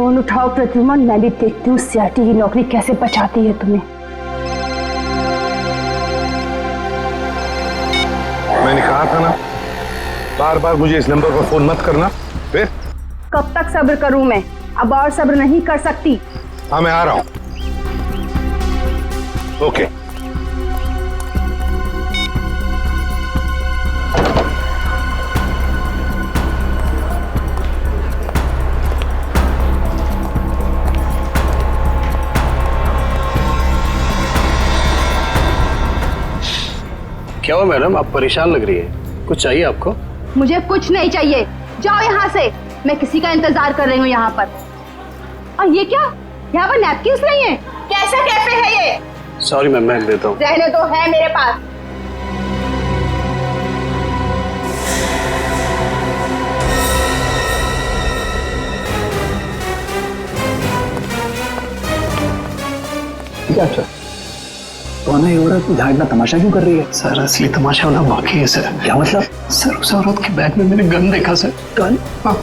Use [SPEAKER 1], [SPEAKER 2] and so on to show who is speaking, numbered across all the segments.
[SPEAKER 1] Phone उठाओ प्रद्युमन, मैं भी देखती हूँ सीआईडी की नौकरी कैसे बचाती है तुम्हें।
[SPEAKER 2] मैंने कहा था ना, बार बार मुझे इस नंबर पर फोन मत करना। फिर
[SPEAKER 1] कब तक सब्र करूं मैं? अब और सब्र नहीं कर सकती।
[SPEAKER 2] हाँ, मैं आ रहा हूं। ओके।
[SPEAKER 3] क्या हुआ मैडम, आप परेशान लग रही है? कुछ चाहिए आपको?
[SPEAKER 1] मुझे कुछ नहीं चाहिए, जाओ यहाँ से। मैं किसी का इंतजार कर रही हूँ यहाँ पर। और ये क्या, यहाँ पर नैपकिन्स नहीं है? कैसा कैफे है ये?
[SPEAKER 3] सॉरी मैम, मैं देता हूँ।
[SPEAKER 1] रहने दो, है मेरे पास।
[SPEAKER 3] क्या अच्छा कौन है ये औरत? यहाँ इतना तमाशा क्यों कर रही है? सर असली तमाशा होना बाकी है सर। क्या मतलब? सर उस औरत के बैग में मैंने गन देखा सर। गन? हाँ।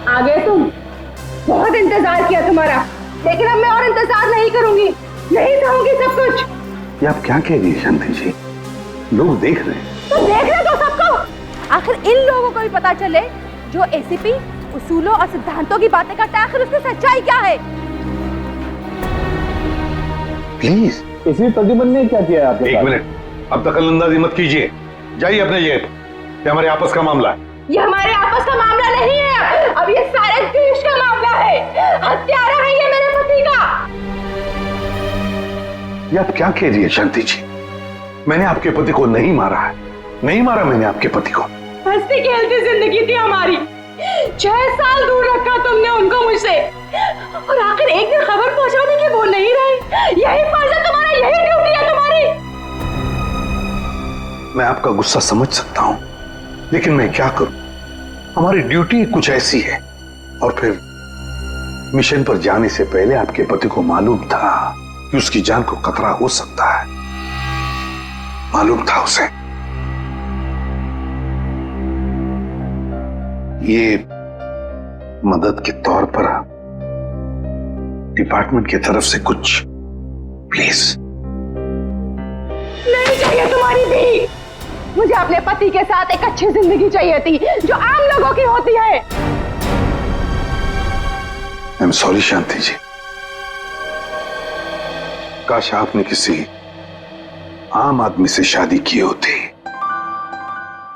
[SPEAKER 1] आ गए तुम? बहुत इंतजार किया तुम्हारा, लेकिन अब मैं और इंतजार नहीं करूंगी, नहीं सहूंगी सब कुछ।
[SPEAKER 2] ये आप क्या कह रही है शांति जी? लोग देख रहे हैं।
[SPEAKER 1] तो देख रहे तो सबको। आखिर इन लोगों को भी पता चले जो एसीपी उसूलों और सिद्धांतों की बातें करता है, आखिर उसमें सच्चाई क्या है?
[SPEAKER 2] प्लीज।
[SPEAKER 3] इसी प्रद्युमन ने क्या किया है आपके?
[SPEAKER 2] एक मिनट, अब दखलंदाजी मत कीजिए। जाइए अपने जगह पर। ये हमारे आपस का मामला है।
[SPEAKER 1] ये हमारे आपस का मामला नहीं है, अब ये सारे देश का मामला है। हत्यारा है ये मेरे पति का।
[SPEAKER 2] ये आप क्या कह रही है शांति जी? मैंने आपके पति को नहीं मारा है, नहीं मारा मैंने आपके पति को।
[SPEAKER 1] हंसती खेलती जिंदगी थी हमारी, 6 साल दूर रखा तुमने उनको मुझसे, और आखिर एक दिन खबर पहुंचाने की वो नहीं रही। यही फर्ज है तुम्हारा, यही ड्यूटी है तुम्हारी।
[SPEAKER 2] मैं आपका गुस्सा समझ सकता हूं, लेकिन मैं क्या करूं? हमारी ड्यूटी कुछ ऐसी है। और फिर मिशन पर जाने से पहले आपके पति को मालूम था कि उसकी जान को खतरा हो सकता है। मालूम था उसे। ये मदद के तौर पर डिपार्टमेंट की तरफ से कुछ प्लीज।
[SPEAKER 1] नहीं चाहिए तुम्हारी भी। मुझे अपने पति के साथ एक अच्छी जिंदगी चाहिए थी, जो आम लोगों की होती है।
[SPEAKER 2] आई एम सॉरी शांति जी। काश आपने किसी आम आदमी से शादी की होती।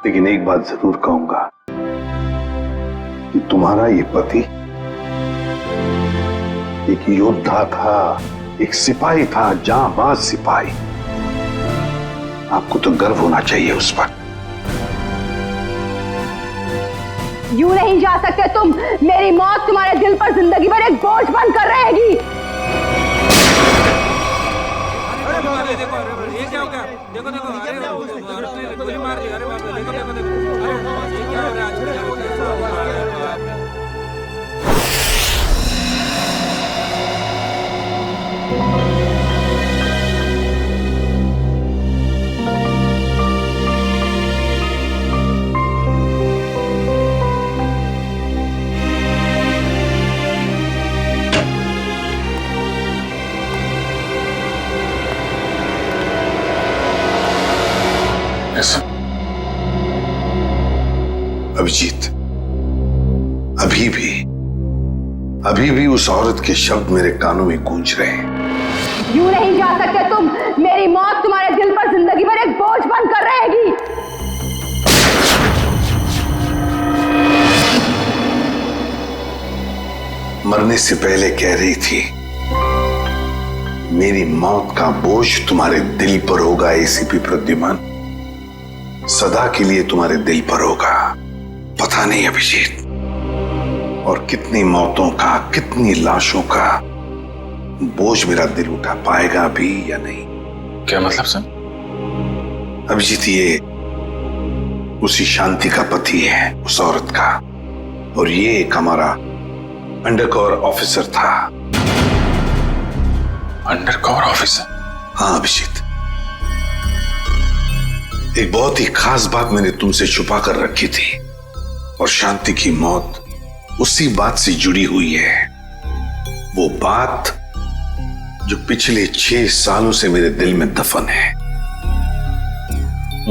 [SPEAKER 2] लेकिन एक बात जरूर कहूंगा कि तुम्हारा ये पति एक योद्धा था, एक सिपाही था, जांबाज सिपाही। आपको तो गर्व होना चाहिए उस पर।
[SPEAKER 1] यूं नहीं जा सकते तुम। मेरी मौत तुम्हारे दिल पर जिंदगी भर एक बोझ बनकर रहेगी।
[SPEAKER 4] देखो ये क्या हो गया? देखो देखो, अरे गोली मार दी। अरे बाप रे, देखो देखो देखो, अरे ये क्या हो रहा है आज?
[SPEAKER 2] अभिजीत, अभी भी उस औरत के शब्द मेरे कानों में गूंज रहे हैं।
[SPEAKER 1] यूं नहीं जा सकते तुम। मेरी मौत तुम्हारे दिल पर जिंदगी भर एक बोझ बनकर रहेगी।
[SPEAKER 2] मरने से पहले कह रही थी, मेरी मौत का बोझ तुम्हारे दिल पर होगा एसीपी प्रद्युमन। सदा के लिए तुम्हारे दिल पर होगा। पता नहीं अभिजीत, और कितनी मौतों का, कितनी लाशों का बोझ मेरा दिल उठा पाएगा भी या नहीं।
[SPEAKER 5] क्या मतलब सर?
[SPEAKER 2] अभिजीत, ये उसी शांति का पति है, उस औरत का, और ये एक हमारा अंडरकवर ऑफिसर था।
[SPEAKER 5] Undercover officer?
[SPEAKER 2] हाँ अभिजीत, एक बहुत ही खास बात मैंने तुमसे छुपा कर रखी थी, और शांति की मौत उसी बात से जुड़ी हुई है। वो बात जो पिछले 6 सालों से मेरे दिल में दफन है।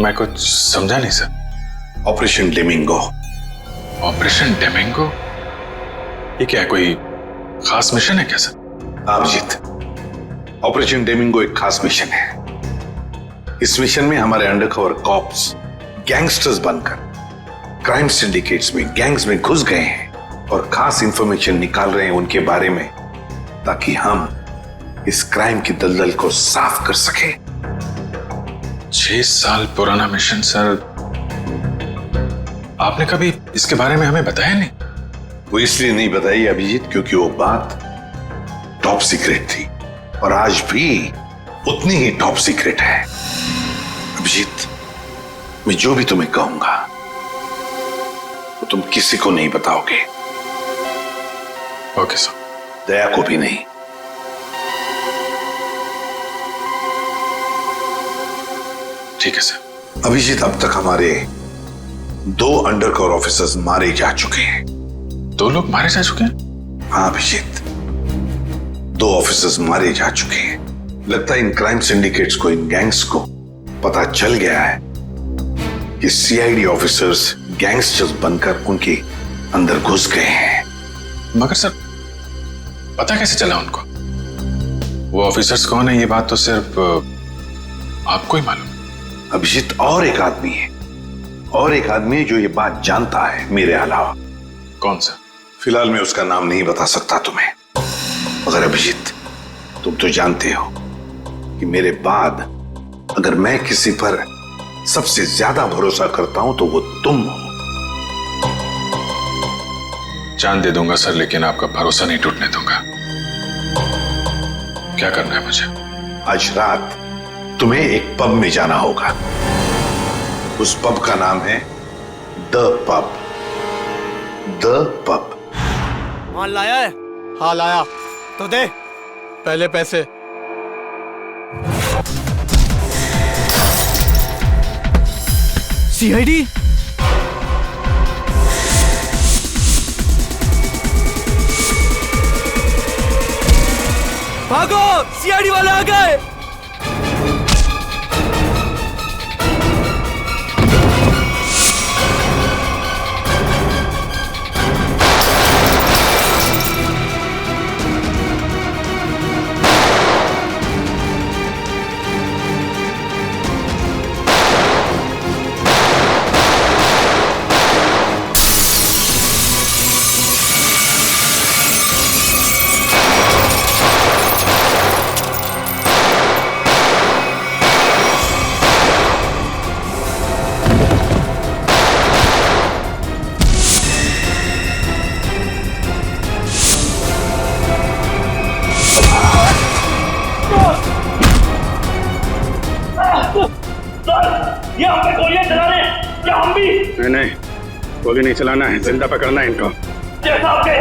[SPEAKER 5] मैं कुछ समझा नहीं सर।
[SPEAKER 2] ऑपरेशन डेमिंगो।
[SPEAKER 5] ऑपरेशन डेमिंगो? ये क्या, कोई खास मिशन है क्या सर?
[SPEAKER 2] अभिजीत, ऑपरेशन डेमिंगो एक खास मिशन है। इस मिशन में हमारे अंडरकवर कॉप्स गैंगस्टर्स बनकर क्राइम सिंडिकेट्स में, गैंग्स में घुस गए हैं और खास इंफॉर्मेशन निकाल रहे हैं उनके बारे में, ताकि हम इस क्राइम की दलदल को साफ कर सके।
[SPEAKER 5] 6 साल पुराना मिशन सर। आपने कभी इसके बारे में हमें बताया नहीं?
[SPEAKER 2] वो इसलिए नहीं बताई अभिजीत, क्योंकि वो बात टॉप सीक्रेट थी, और आज भी उतनी ही टॉप सीक्रेट है। अभिजीत, मैं जो भी तुम्हें कहूंगा वो तुम किसी को नहीं बताओगे।
[SPEAKER 5] Okay sir.
[SPEAKER 2] दया को भी नहीं।
[SPEAKER 5] ठीक है सर।
[SPEAKER 2] अभिजीत, अब तक हमारे 2 अंडरकवर ऑफिसर्स मारे जा चुके हैं।
[SPEAKER 5] 2 लोग मारे जा चुके हैं?
[SPEAKER 2] हाँ अभिजीत, 2 ऑफिसर्स मारे जा चुके हैं। लगता है इन क्राइम सिंडिकेट्स को, इन गैंग्स को पता चल गया है कि सीआईडी ऑफिसर्स गैंगस्टर्स बनकर उनके अंदर घुस गए हैं।
[SPEAKER 5] मगर सर, पता कैसे चला उनको? वो ऑफिसर्स कौन है ये बात तो सिर्फ आपको ही मालूम है।
[SPEAKER 2] अभिजीत, और एक आदमी है, और एक आदमी है जो ये बात जानता है मेरे अलावा।
[SPEAKER 5] कौन सा?
[SPEAKER 2] फिलहाल मैं उसका नाम नहीं बता सकता तुम्हें, मगर अभिजीत, तुम तो जानते हो कि मेरे बाद अगर मैं किसी पर सबसे ज्यादा भरोसा करता हूं तो वो तुम हो।
[SPEAKER 5] जान दे दूंगा सर, लेकिन आपका भरोसा नहीं टूटने दूंगा। क्या करना है मुझे?
[SPEAKER 2] आज रात तुम्हें एक पब में जाना होगा। उस पब का नाम है द पब। The pub.
[SPEAKER 6] माल लाया है? हाँ लाया। तो दे पहले पैसे। सीआईडी? भागो, सीआईडी वाले आ गए।
[SPEAKER 7] ये हम पे गोलियां चला रहे हैं, क्या हम भी?
[SPEAKER 5] नहीं, गोली नहीं चलाना है, जिंदा पकड़ना है इनको।
[SPEAKER 7] जैसा आपके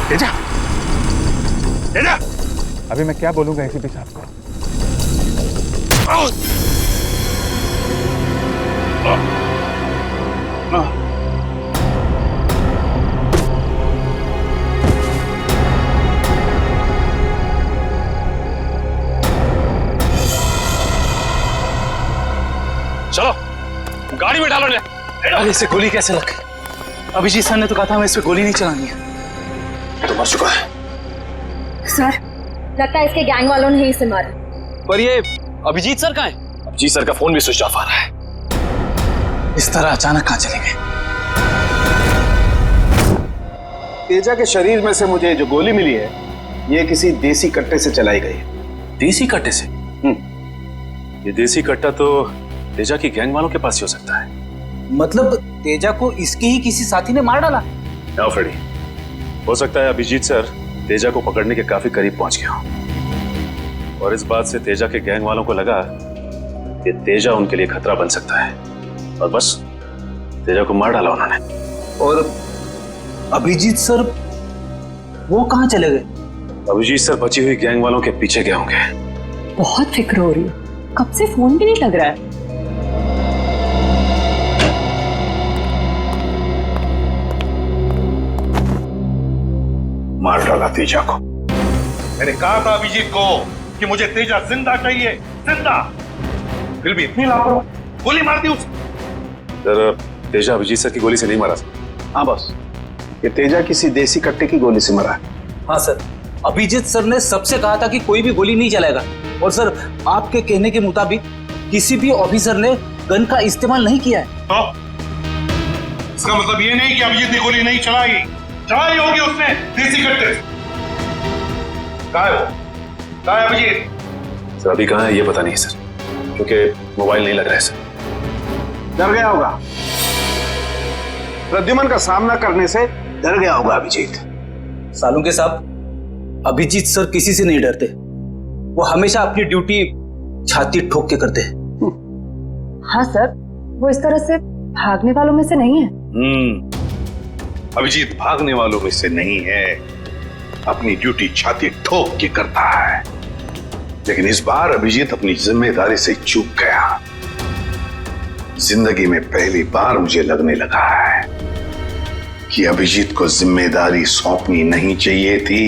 [SPEAKER 2] तेजा, तेजा,
[SPEAKER 8] अभी मैं क्या बोलूंगा एसीपी साहब को?
[SPEAKER 5] चलो गाड़ी में डालो।
[SPEAKER 3] अरे इसे गोली कैसे लग गई? अभिजीत सर ने तो कहा था हमें इस पे गोली नहीं चलानी है।
[SPEAKER 5] तो मर चुका है।
[SPEAKER 1] सर, लगता है इसके गैंग वालों ने ही इसे मारा।
[SPEAKER 3] पर ये अभिजीत सर कहाँ है?
[SPEAKER 5] अभिजीत सर का फोन भी स्विच ऑफ आ रहा है।
[SPEAKER 3] इस तरह अचानक कहाँ चले गए?
[SPEAKER 9] तेजा के शरीर में से मुझे जो गोली मिली है, ये किसी देसी कट्टे से चलाई गई है।
[SPEAKER 5] देसी कट्टे से? ये देसी कट्टा तो तेजा की गैंग वालों के पास ही हो सकता है।
[SPEAKER 6] मतलब तेजा को इसके ही किसी साथी ने मार डाला?
[SPEAKER 5] ना फ्रेडी, हो सकता है अभिजीत सर तेजा को पकड़ने के काफी करीब पहुंच गया हो और इस बात से तेजा के गैंग वालों को लगा कि तेजा उनके लिए खतरा बन सकता है और बस तेजा को मार डाला उन्होंने।
[SPEAKER 6] और अभिजीत सर वो कहाँ चले गए?
[SPEAKER 5] अभिजीत सर बची हुई गैंग वालों के पीछे गए होंगे।
[SPEAKER 1] बहुत फिक्र हो रही है, कब से फोन भी नहीं लग रहा है।
[SPEAKER 2] मार डाला तेजा को।
[SPEAKER 7] मैंने कहा था अभिजीत को कि मुझे तेजा जिंदा चाहिए, जिंदा। फिर भी इतनी लापरवाही, गोली मार दी उसे।
[SPEAKER 5] सर, तेजा अभिजीत सर की गोली से नहीं मारा।
[SPEAKER 9] हाँ बॉस, ये तेजा किसी देसी कट्टे की गोली से मरा है।
[SPEAKER 6] हाँ सर, अभिजीत सर ने सबसे कहा था कि कोई भी गोली नहीं चलाएगा और सर आपके कहने के मुताबिक किसी भी ऑफिसर ने गन का इस्तेमाल नहीं किया है।
[SPEAKER 7] तो इसका मतलब ये नहीं कि अभिजीत ने गोली नहीं चलाई होगी उसने देसी कट्टे से। कहाँ है वो? कहाँ है अभिजीत?
[SPEAKER 5] सर अभी कहाँ है ये पता नहीं सर, क्योंकि मोबाइल नहीं लग रहा है सर।
[SPEAKER 9] डर गया होगा, प्रद्युमन का सामना करने से डर गया होगा अभिजीत।
[SPEAKER 6] सालों के साहब, अभिजीत सर किसी से नहीं डरते। वो हमेशा अपनी ड्यूटी छाती ठोक के करते हैं।
[SPEAKER 1] हाँ सर, वो इस तरह से भागने वालों में से नहीं है।
[SPEAKER 2] अभिजीत भागने वालों में से नहीं है, अपनी ड्यूटी छाती ठोक के करता है। लेकिन इस बार अभिजीत अपनी जिम्मेदारी से चूक गया। जिंदगी में पहली बार मुझे लगने लगा है कि अभिजीत को जिम्मेदारी सौंपनी नहीं चाहिए थी।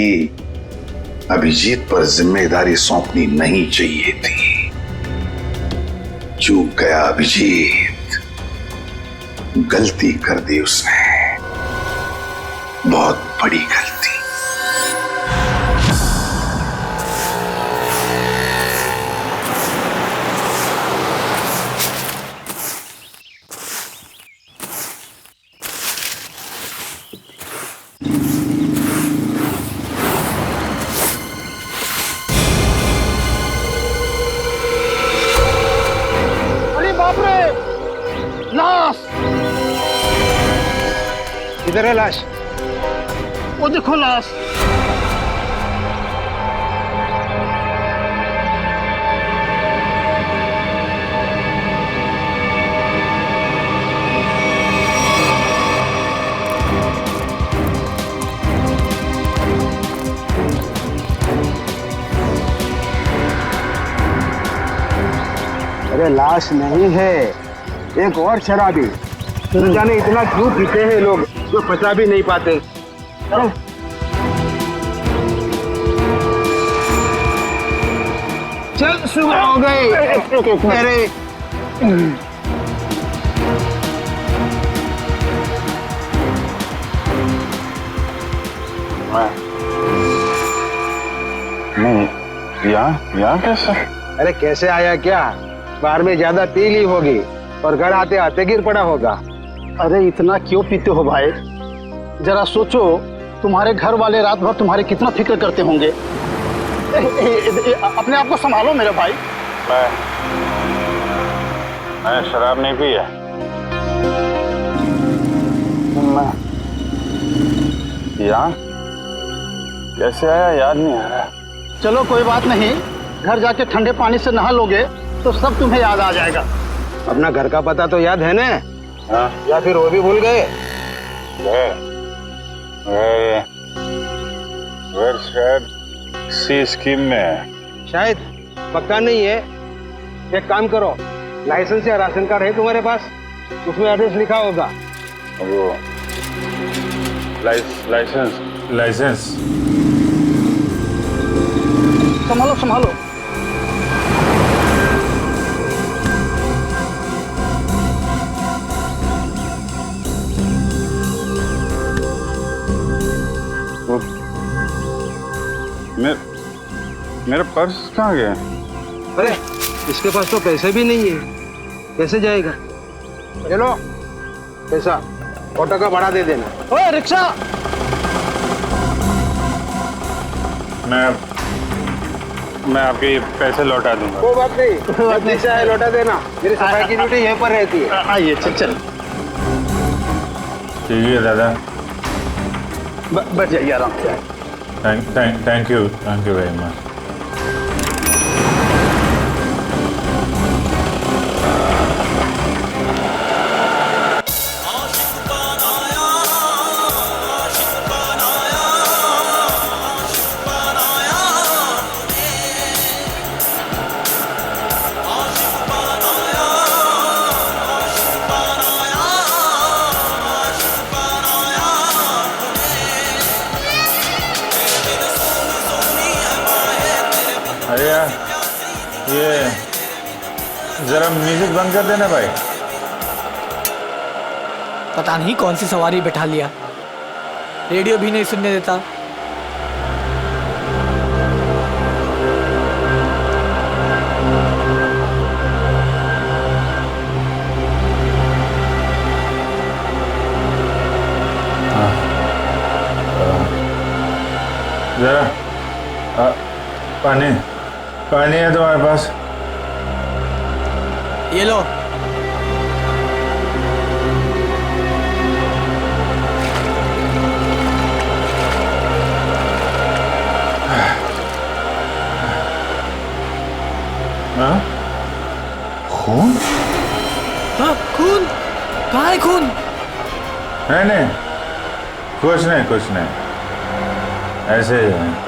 [SPEAKER 2] अभिजीत पर जिम्मेदारी सौंपनी नहीं चाहिए थी। चूक गया अभिजीत, गलती कर दी उसने, बहुत बड़ी गलती।
[SPEAKER 3] अरे बाप रे, लाश! इधर है लाश, वो देखो लाश।
[SPEAKER 9] अरे लाश नहीं है, एक और शराबी। न जाने इतना क्यों पीते हैं लोग जो पचा भी नहीं पाते। अरे चल, सुबह हो गई। अरे
[SPEAKER 2] नहीं, यहाँ कैसे?
[SPEAKER 9] अरे कैसे आया क्या? बाहर में ज्यादा पी ली होगी और घर आते आते गिर पड़ा होगा।
[SPEAKER 3] अरे इतना क्यों पीते हो भाई? जरा सोचो, तुम्हारे घर वाले रात भर तुम्हारे कितना फिक्र करते होंगे। अपने आप को संभालो मेरे भाई।
[SPEAKER 2] मैं शराब नहीं पी है। यहाँ कैसे आया याद नहीं आ रहा।
[SPEAKER 3] चलो कोई बात नहीं, घर जाके ठंडे पानी से नहा लोगे तो सब तुम्हें याद आ जाएगा।
[SPEAKER 9] अपना घर का पता तो याद है ना?
[SPEAKER 7] हाँ
[SPEAKER 9] या फिर वो भी भूल गए?
[SPEAKER 7] घर शायद सी स्कीम में है।
[SPEAKER 9] शायद, पक्का नहीं है। एक काम करो, लाइसेंस या राशन कार्ड है तुम्हारे पास? उसमें एड्रेस लिखा होगा।
[SPEAKER 7] वो लाइसेंस
[SPEAKER 6] संभालो संभालो।
[SPEAKER 7] मेरा पर्स कहाँ गया?
[SPEAKER 9] अरे इसके पास तो पैसे भी नहीं है, कैसे जाएगा? चलो पैसा ऑटो का भाड़ा दे देना।
[SPEAKER 6] ओए रिक्शा!
[SPEAKER 7] मैं आपके पैसे लौटा दूंगा।
[SPEAKER 9] कोई बात नहीं, पैसा है लौटा देना। मेरी सफाई की ड्यूटी यहीं पर रहती है।
[SPEAKER 6] आइए चल।
[SPEAKER 7] ठीक है दादा।
[SPEAKER 6] बच जाइए आराम से।
[SPEAKER 7] Thank you very much.
[SPEAKER 10] अरे यार ये जरा म्यूजिक बंद कर देना भाई।
[SPEAKER 3] पता नहीं कौन सी सवारी बैठा लिया, रेडियो भी नहीं सुनने देता।
[SPEAKER 10] जरा पानी है तुम्हारे पास?
[SPEAKER 3] ये लो।
[SPEAKER 10] खून?
[SPEAKER 3] हाँ खून? कहाँ है खून?
[SPEAKER 10] नहीं कुछ नहीं ऐसे ही है।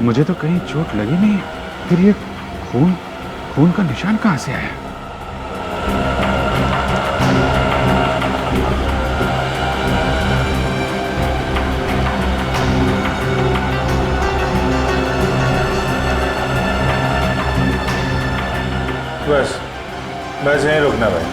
[SPEAKER 8] मुझे तो कहीं चोट लगी नहीं, फिर ये खून का निशान कहाँ से आया?
[SPEAKER 10] बस यहीं रुकना भाई।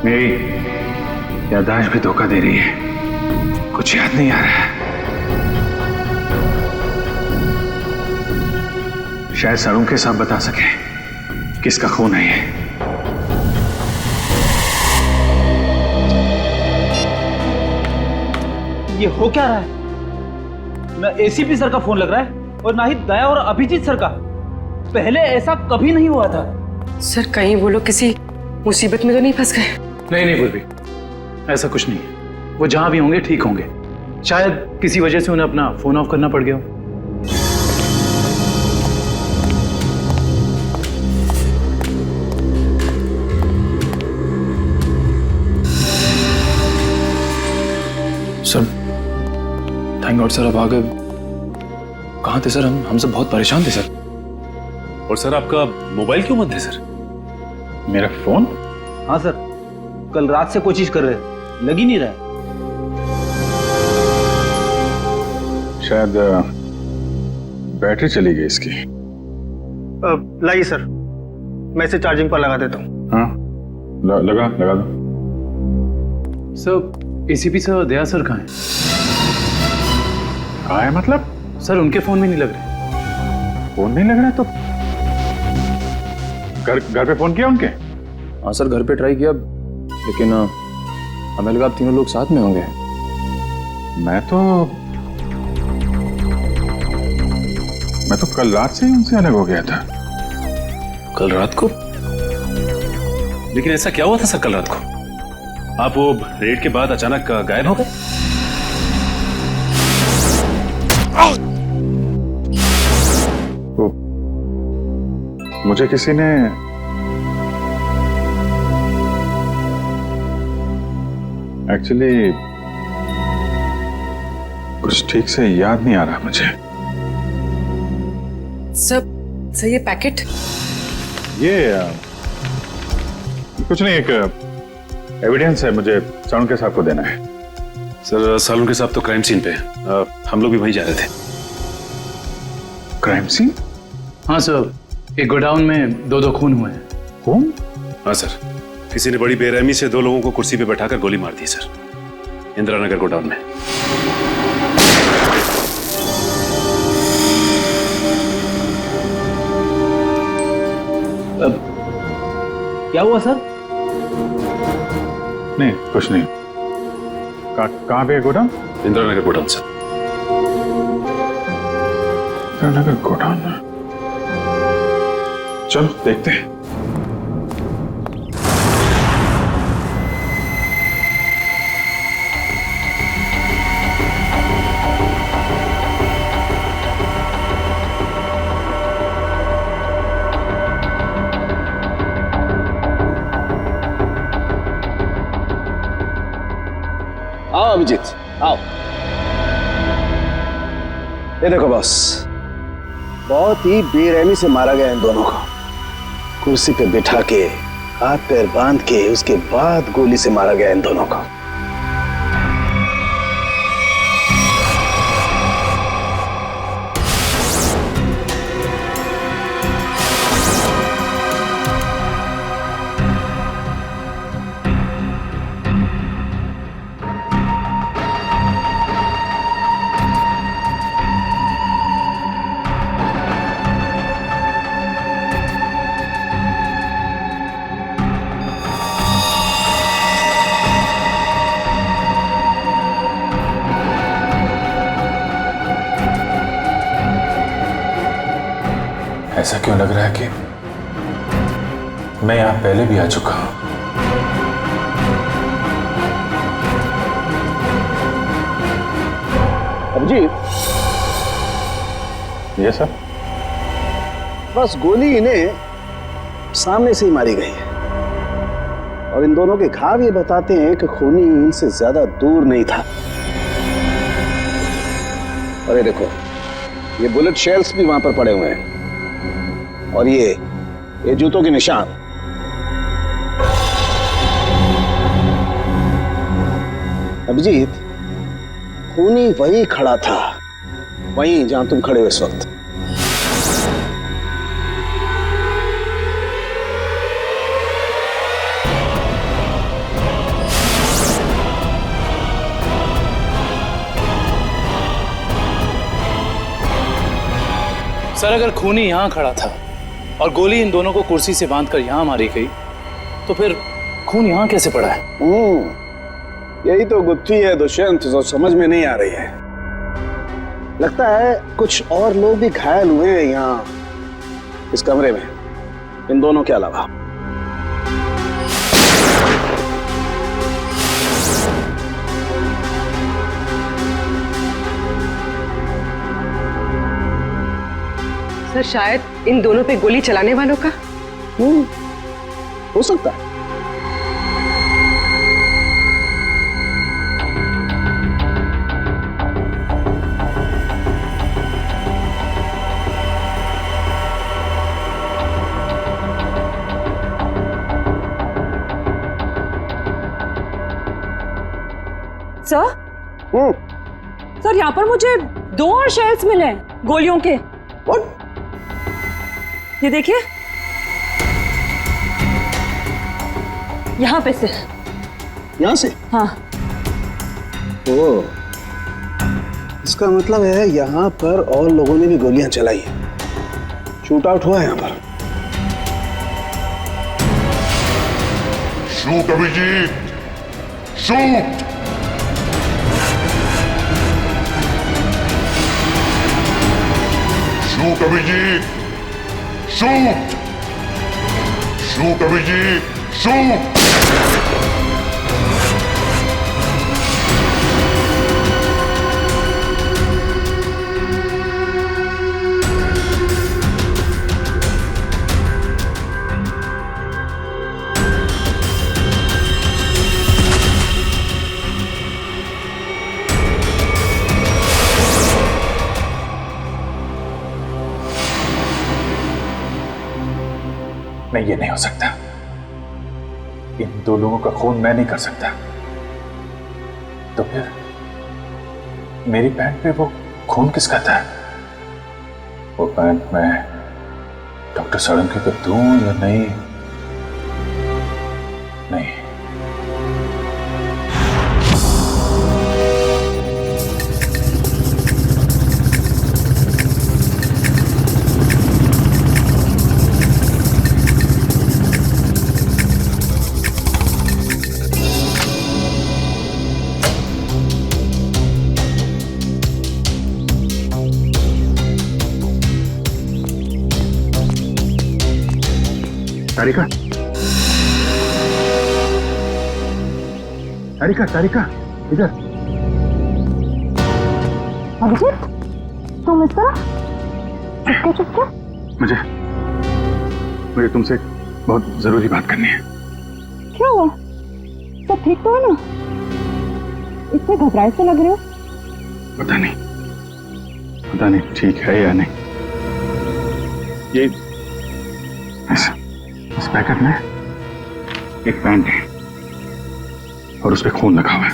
[SPEAKER 8] मेरी याददाश्त भी धोखा दे रही है, कुछ याद नहीं आ रहा है। शायद सरों के साथ बता सके किसका खून है ये।
[SPEAKER 6] ये हो क्या रहा है? ना एसीपी सर का फोन लग रहा है और ना ही दया और अभिजीत सर का। पहले ऐसा कभी नहीं हुआ था।
[SPEAKER 1] सर कहीं वो लोग किसी मुसीबत में तो नहीं फंस गए?
[SPEAKER 3] नहीं नहीं पूर्वी, ऐसा कुछ नहीं है। वो जहां भी होंगे ठीक होंगे। शायद किसी वजह से उन्हें अपना फोन ऑफ करना पड़ गया हो। सर थैंक गॉड सर, अब आ गए। कहाँ थे सर? हम सब बहुत परेशान थे सर।
[SPEAKER 5] और सर आपका मोबाइल क्यों बंद है सर?
[SPEAKER 8] मेरा फोन?
[SPEAKER 6] हाँ सर, कल रात से कोशिश कर रहे हैं, लग ही नहीं रहा है।
[SPEAKER 8] शायद बैटरी चली गई इसकी।
[SPEAKER 9] लाइए सर, मैं इसे चार्जिंग पर लगा देता हूँ।
[SPEAKER 8] हाँ लगा दो।
[SPEAKER 3] सर एसीपी सर दया सर कहाँ हैं?
[SPEAKER 8] कहाँ है मतलब?
[SPEAKER 3] सर उनके फोन में नहीं लग रहे।
[SPEAKER 8] फोन नहीं लग रहा है तो घर पे फोन किया उनके?
[SPEAKER 3] हाँ सर घर पे ट्राई किया, लेकिन हमें लगा आप तीनों लोग साथ में होंगे।
[SPEAKER 8] मैं तो कल रात से ही उनसे अलग हो गया था।
[SPEAKER 3] कल रात को?
[SPEAKER 5] लेकिन ऐसा क्या हुआ था सर कल रात को? आप वो रेड के बाद अचानक गायब हो गए?
[SPEAKER 8] मुझे किसी ने एक्चुअली कुछ ठीक से याद नहीं आ रहा मुझे।
[SPEAKER 1] सर ये पैकेट?
[SPEAKER 8] ये कुछ नहीं, एक एविडेंस है, मुझे सालुंके साहब को देना है।
[SPEAKER 5] सर सालुंके साहब तो क्राइम सीन पे हैं। हम लोग भी वहीं जा रहे थे।
[SPEAKER 8] Crime scene?
[SPEAKER 3] हाँ सर, एक गोडाउन में दो खून हुए हैं।
[SPEAKER 8] खून?
[SPEAKER 5] हाँ सर, किसी ने बड़ी बेरहमी से दो लोगों को कुर्सी पे बैठाकर गोली मार दी सर, इंदिरा नगर गोडाउन में।
[SPEAKER 6] क्या हुआ सर?
[SPEAKER 8] नहीं कुछ नहीं। कहाँ पे है godown?
[SPEAKER 5] Indira Nagar godown sir.
[SPEAKER 8] Indira Nagar godown, चलो देखते हैं।
[SPEAKER 9] आओ अभिजीत, आओ। ये देखो बॉस, बहुत ही बेरहमी से मारा गया इन दोनों को। कुर्सी पे बिठा के, हाथ पैर बांध के, उसके बाद गोली से मारा गया इन दोनों को।
[SPEAKER 8] ऐसा क्यों लग रहा है कि मैं यहां पहले भी आ चुका हूं?
[SPEAKER 9] अभिजीत,
[SPEAKER 8] ये सर?
[SPEAKER 9] बस गोली इन्हें सामने से ही मारी गई है, और इन दोनों के घाव ये बताते हैं कि खूनी इनसे ज्यादा दूर नहीं था। अरे देखो, ये बुलेट शेल्स भी वहां पर पड़े हुए हैं, और ये जूतों के निशान। अभिजीत, खूनी वहीं खड़ा था, वहीं जहां तुम खड़े हो इस वक्त।
[SPEAKER 3] सर अगर खूनी यहां खड़ा था और गोली इन दोनों को कुर्सी से बांधकर यहां मारी गई, तो फिर खून यहां कैसे पड़ा है?
[SPEAKER 9] यही तो गुत्थी है दुष्यंत, जो समझ में नहीं आ रही है। लगता है कुछ और लोग भी घायल हुए हैं यहाँ इस कमरे में, इन दोनों के अलावा।
[SPEAKER 1] सर शायद इन दोनों पे गोली चलाने वालों का।
[SPEAKER 9] हो सकता है।
[SPEAKER 1] सर सर यहाँ पर मुझे 2 और शेल्स मिले हैं गोलियों के। ये देखिए, यहाँ पे से।
[SPEAKER 9] यहाँ से?
[SPEAKER 1] हाँ।
[SPEAKER 9] ओ, इसका मतलब है यहाँ पर और लोगों ने भी गोलियां चलाई हैं। शूट आउट हुआ है यहाँ पर।
[SPEAKER 7] Shoot Abhijeet, shoot. Shoot Abhijeet, shoot. Shoot Abhijeet, shoot.
[SPEAKER 8] नहीं, ये नहीं हो सकता। इन 2 लोगों का खून मैं नहीं कर सकता। तो फिर मेरी पैंट पे वो खून किसका था? वो पैंट मैं डॉक्टर साळुंखे को दूं या नहीं? नहीं।
[SPEAKER 2] तारिका, तारिका, तारिका, इधर।
[SPEAKER 1] अभिजीत, तुम इस तरह चुपके चुपके?
[SPEAKER 2] मुझे तुमसे बहुत जरूरी बात करनी है।
[SPEAKER 1] क्या हुआ? सब ठीक तो है ना? इतने घबराए से लग रहे हो।
[SPEAKER 2] पता नहीं ठीक है या नहीं। ये इस पैकेट में एक पैंट है और उस पे खून लगा हुआ है।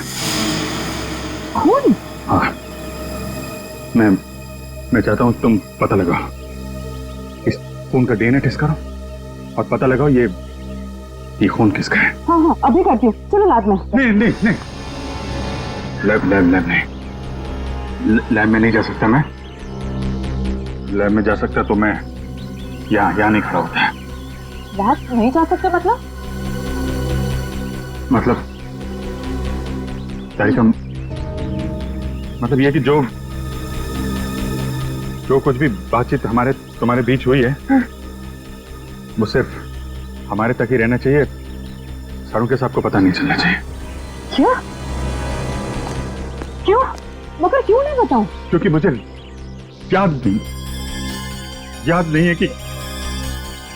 [SPEAKER 1] खून?
[SPEAKER 2] हाँ, मैं चाहता हूं तुम पता लगाओ, इस खून का डीएनए टेस्ट करो और पता लगाओ ये खून किसका है।
[SPEAKER 1] हाँ हाँ, अभी करती हूँ। चलो लैब में।
[SPEAKER 2] नहीं, लैब नहीं, लैब में नहीं जा सकता मैं। लैब में जा सकता तो मैं यहाँ नहीं खड़ा होता है।
[SPEAKER 1] लैब नहीं जा सकते
[SPEAKER 2] मतलब तारिका, मतलब ये कि जो कुछ भी बातचीत तुम्हारे बीच हुई है वो सिर्फ हमारे तक ही रहना चाहिए। साळुंखे साहब को पता नहीं चलना चाहिए।
[SPEAKER 1] क्या? क्यों? मगर क्यों नहीं बताऊं?
[SPEAKER 2] क्योंकि मुझे याद नहीं है कि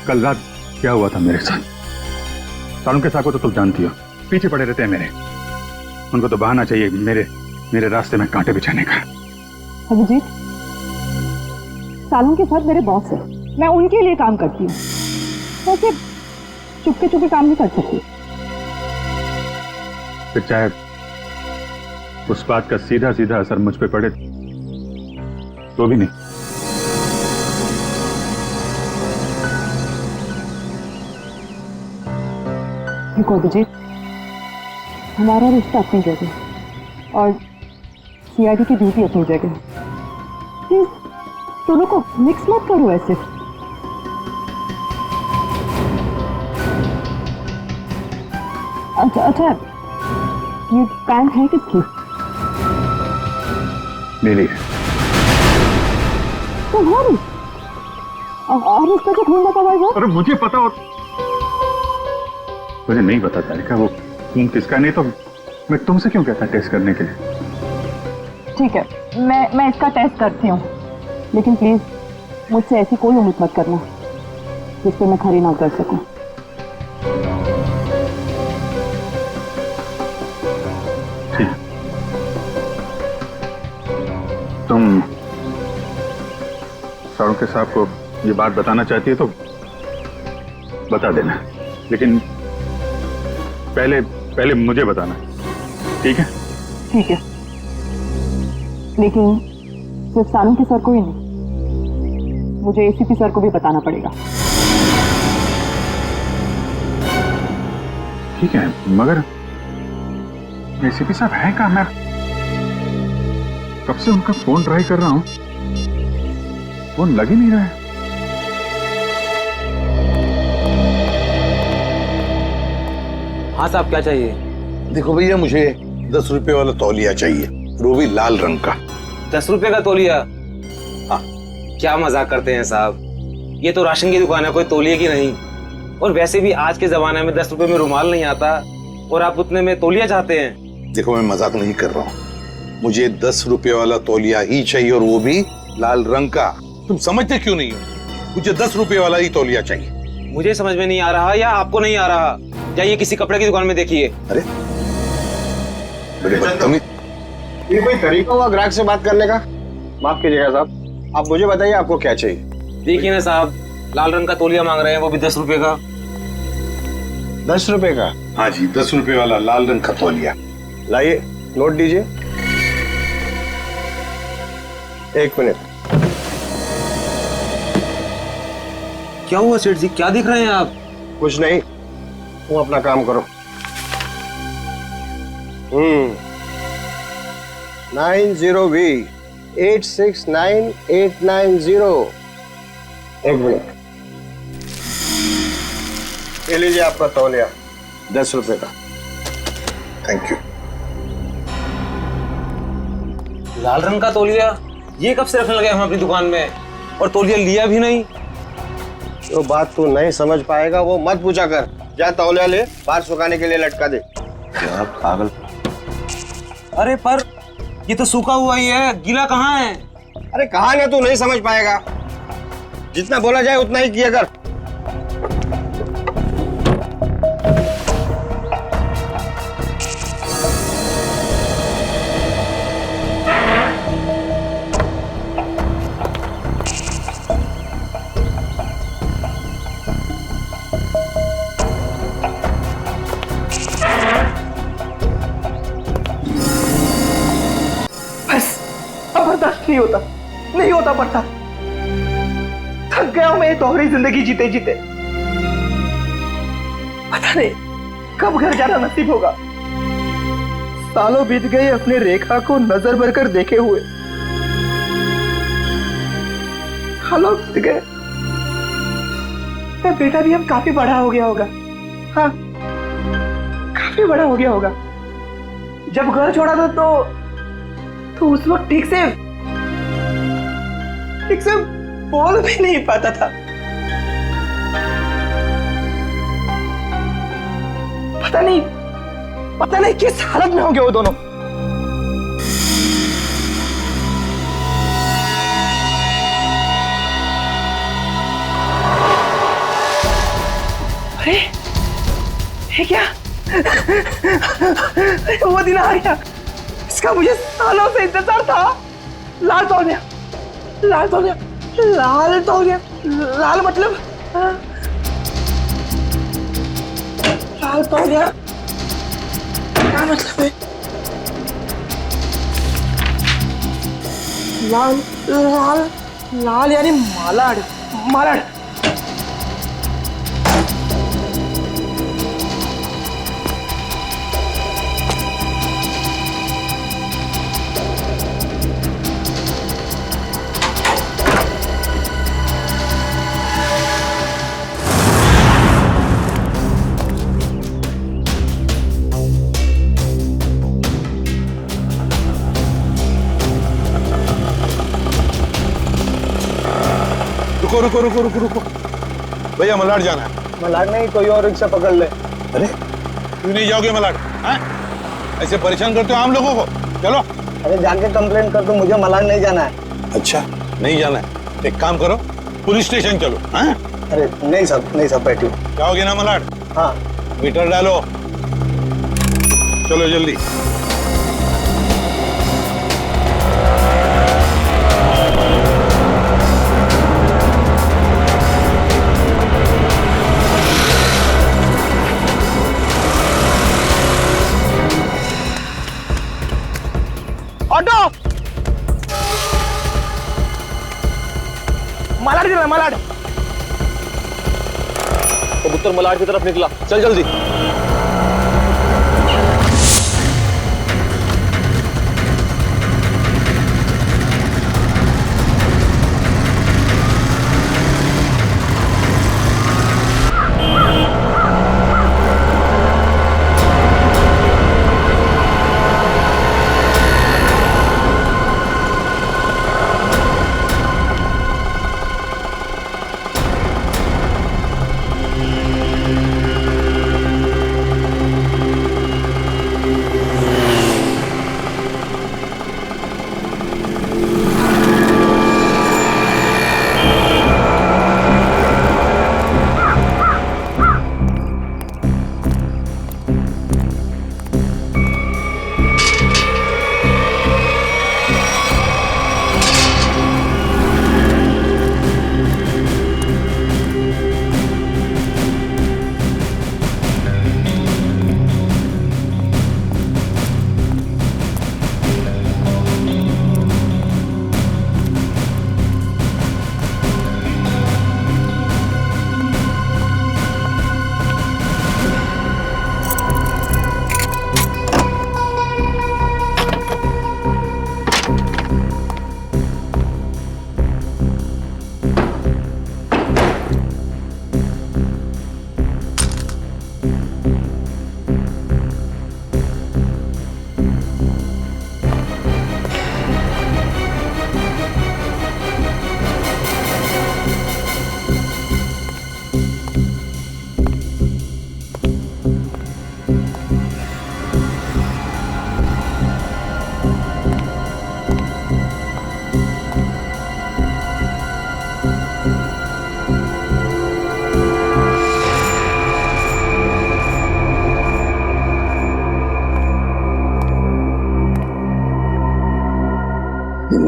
[SPEAKER 2] कल रात क्या हुआ था मेरे साथ। साळुंखे साहब को तो तुम जानती हो, पीछे पड़े रहते हैं मेरे। उनको तो बहाना चाहिए मेरे रास्ते में कांटे बिछाने का।
[SPEAKER 1] अभिजीत, साळुंखे साहब मेरे बॉस है, मैं उनके लिए काम करती हूँ। वैसे चुपके काम नहीं कर सकती।
[SPEAKER 2] फिर चाहे उस बात का सीधा असर मुझ पे पड़े तो भी नहीं।
[SPEAKER 1] देखो अभिजीत, हमारा रिश्ता अपनी जगह और सीआईडी की ड्यूटी अपनी जगह। प्लीज दोनों को मिक्स मत करो ऐसे। अच्छा, ये पैंट है किसकी?
[SPEAKER 2] मेरी है।
[SPEAKER 1] तुम्हारी और इसका जो खून बता भाई
[SPEAKER 8] अरे मुझे पता और मुझे नहीं पता तारिका वो खून किसका, नहीं तो मैं तुमसे क्यों कहता टेस्ट करने के लिए।
[SPEAKER 1] ठीक है, मैं इसका टेस्ट करती हूँ, लेकिन प्लीज मुझसे ऐसी कोई उम्मीद मत करना जिस पे मैं खरी ना कर सकूं।
[SPEAKER 8] तुम सारुण के साहब को ये बात बताना चाहती है तो बता देना, लेकिन पहले मुझे बताना, ठीक है?
[SPEAKER 1] ठीक है, लेकिन सिर्फ सारुण के सर को ही नहीं, मुझे एसीपी सर को भी बताना पड़ेगा।
[SPEAKER 8] ठीक है, मगर एसीपी साहब हैं कहाँ? मैं कब से उनका फोन ट्राई कर रहा हूं, फोन लग ही नहीं रहा है।
[SPEAKER 6] हाँ साहब, क्या चाहिए?
[SPEAKER 2] देखो भैया, मुझे 10 रुपए वाला तौलिया चाहिए, वो भी लाल रंग का।
[SPEAKER 6] 10 रुपए का तौलिया?
[SPEAKER 2] हाँ।
[SPEAKER 6] क्या मजाक करते हैं साहब, ये तो राशन की दुकान है, कोई तौलिए की नहीं। और वैसे भी आज के जमाने में 10 रुपए में रुमाल नहीं आता, और आप उतने में तौलिया चाहते हैं?
[SPEAKER 2] देखो, मैं मजाक नहीं कर रहा हूँ, मुझे 10 रुपए वाला तौलिया ही चाहिए, और वो भी लाल रंग का। तुम समझते क्यों नहीं हो? मुझे 10 रुपए वाला ही तौलिया चाहिए।
[SPEAKER 6] मुझे समझ में नहीं आ रहा, या आपको नहीं आ रहा? जाइए किसी कपड़े की दुकान में देखिए।
[SPEAKER 2] अरे
[SPEAKER 9] ये कोई तरीका हुआ ग्राहक से बात करने का? माफ कीजिएगा साहब, आप मुझे बताइए आपको क्या चाहिए।
[SPEAKER 6] देखिए ना साहब, लाल रंग का तौलिया मांग रहे हैं, वो भी 10 रुपए का।
[SPEAKER 9] 10 रुपए का?
[SPEAKER 2] हाँ जी, 10 रुपए वाला लाल रंग का तौलिया।
[SPEAKER 9] लाइए, नोट दीजिए। 1 मिनट।
[SPEAKER 6] क्या हुआ सेठ जी, क्या दिख रहे हैं आप?
[SPEAKER 9] कुछ नहीं, तुम अपना काम करो। 90V 869890। 1 मिनट, ये लीजिए आपका तौलिया, 10 रुपए का।
[SPEAKER 2] Thank you.
[SPEAKER 6] लाल रंग का तौलिया? ये कब से रखने लगे हम अपनी दुकान में, और तौलिया लिया भी नहीं?
[SPEAKER 9] जो बात तू नहीं समझ पाएगा वो मत पूछा कर। जा तौलिया ले, बाहर सुखाने के लिए लटका दे।
[SPEAKER 6] क्या पागल। अरे पर ये तो सूखा हुआ ही है, गीला कहाँ है?
[SPEAKER 9] अरे कहाँ ना, तू नहीं समझ पाएगा। जितना बोला जाए उतना ही किया कर।
[SPEAKER 3] नहीं होता पड़ता। थक गया हूं मैं ये दोहरी जिंदगी जीते जीते। पता नहीं कब घर जाना नसीब होगा। सालों बीत गए अपने रेखा को नजर भर कर देखे हुए। सालों बीत गए, मेरा बेटा भी अब काफी बड़ा हो गया होगा। हाँ, काफी बड़ा हो गया होगा। जब घर छोड़ा था तो उस वक्त ठीक से बोल भी नहीं पाता था। पता नहीं किस हालत में होंगे वो दोनों। अरे ये क्या? वो दिन आ गया, इसका मुझे सालों से इंतजार था। लाल तौलिया, लाल तौलिया, लाल तौलिया, लाल मतलब लाल तौलिया क्या मतलब है? लाल लाल लाल यानी मालाड, मालाड।
[SPEAKER 7] रुको रुको रुको रुको रुको, भैया मलाड जाना है।
[SPEAKER 9] मलाड नहीं, कोई और रिक्शा पकड़ ले।
[SPEAKER 7] अरे क्यों नहीं जाओगे मलाड? हैं? ऐसे परेशान करते हो हम लोगों को। चलो।
[SPEAKER 9] अरे जाके कंप्लेंट कर दो, मुझे मलाड नहीं जाना है।
[SPEAKER 7] अच्छा नहीं जाना है, एक काम करो पुलिस स्टेशन चलो। हैं?
[SPEAKER 9] अरे नहीं साहब बैठिए।
[SPEAKER 7] जाओगे ना मलाड?
[SPEAKER 9] हाँ।
[SPEAKER 7] मीटर डालो, चलो जल्दी।
[SPEAKER 3] ऑटो, मलाड चला, मलाड।
[SPEAKER 6] कबूतर मलाड की तरफ निकला, चल जल्दी।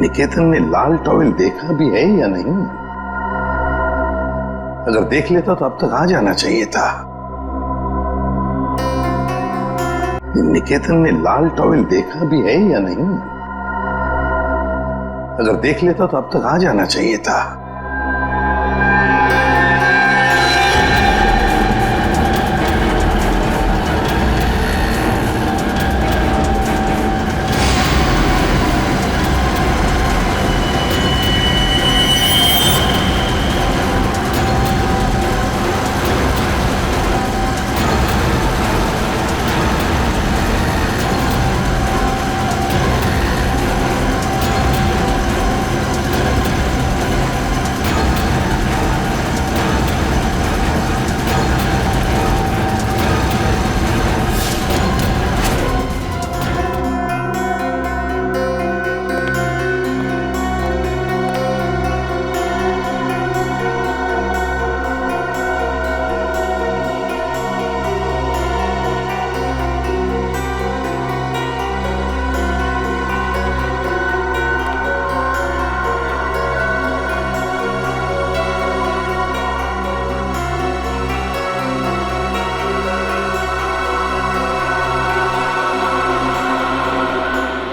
[SPEAKER 2] निकेतन ने लाल टॉवेल देखा भी है या नहीं? अगर देख लेता तो अब तक आ जाना चाहिए था। निकेतन ने लाल टॉवेल देखा भी है या नहीं? अगर देख लेता तो अब तक आ जाना चाहिए था।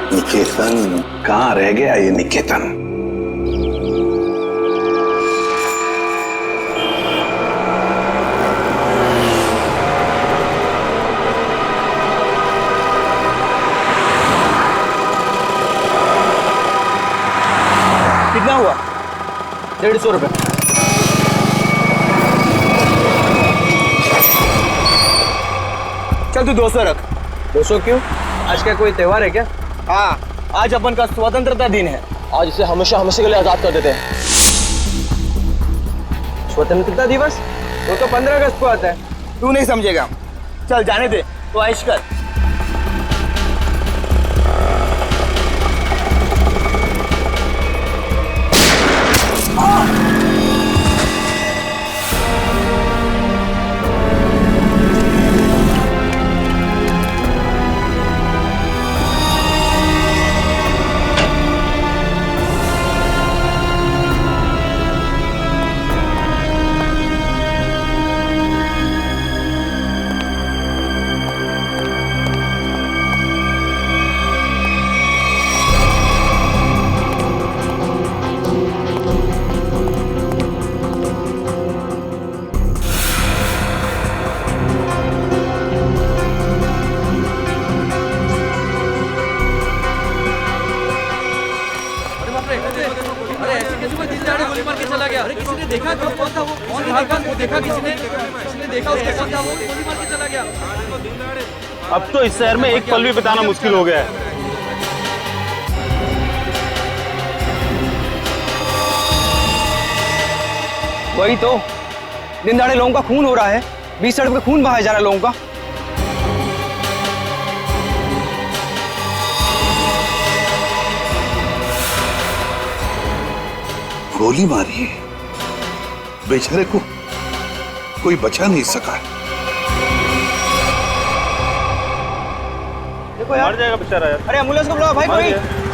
[SPEAKER 2] निकेतन कहाँ रह गया ये निकेतन?
[SPEAKER 3] कितना हुआ?
[SPEAKER 6] 150 रुपए।
[SPEAKER 3] चल तू 200 रख।
[SPEAKER 6] 200 क्यों?
[SPEAKER 3] आज का कोई त्योहार है क्या? हाँ, आज अपन का स्वतंत्रता दिन है।
[SPEAKER 6] आज इसे हमेशा हमेशा के लिए आजाद कर देते हैं।
[SPEAKER 3] स्वतंत्रता दिवस वो तो 15 अगस्त को आता है। तू नहीं समझेगा, चल जाने दे, तो ऐश कर।
[SPEAKER 10] अब तो इस शहर में एक पल भी बिताना मुश्किल हो गया है।
[SPEAKER 3] वही तो, दिन दहाड़े लोगों का खून हो रहा है, बीच सड़क पे खून बहाया जा रहा है लोगों का।
[SPEAKER 2] गोली मारी है, बेचारे को कोई बचा नहीं सका।
[SPEAKER 3] देखो यार,
[SPEAKER 10] मर जाएगा बेचारा यार।
[SPEAKER 3] अरे एम्बुलेंस को बुलाओ भाई कोई।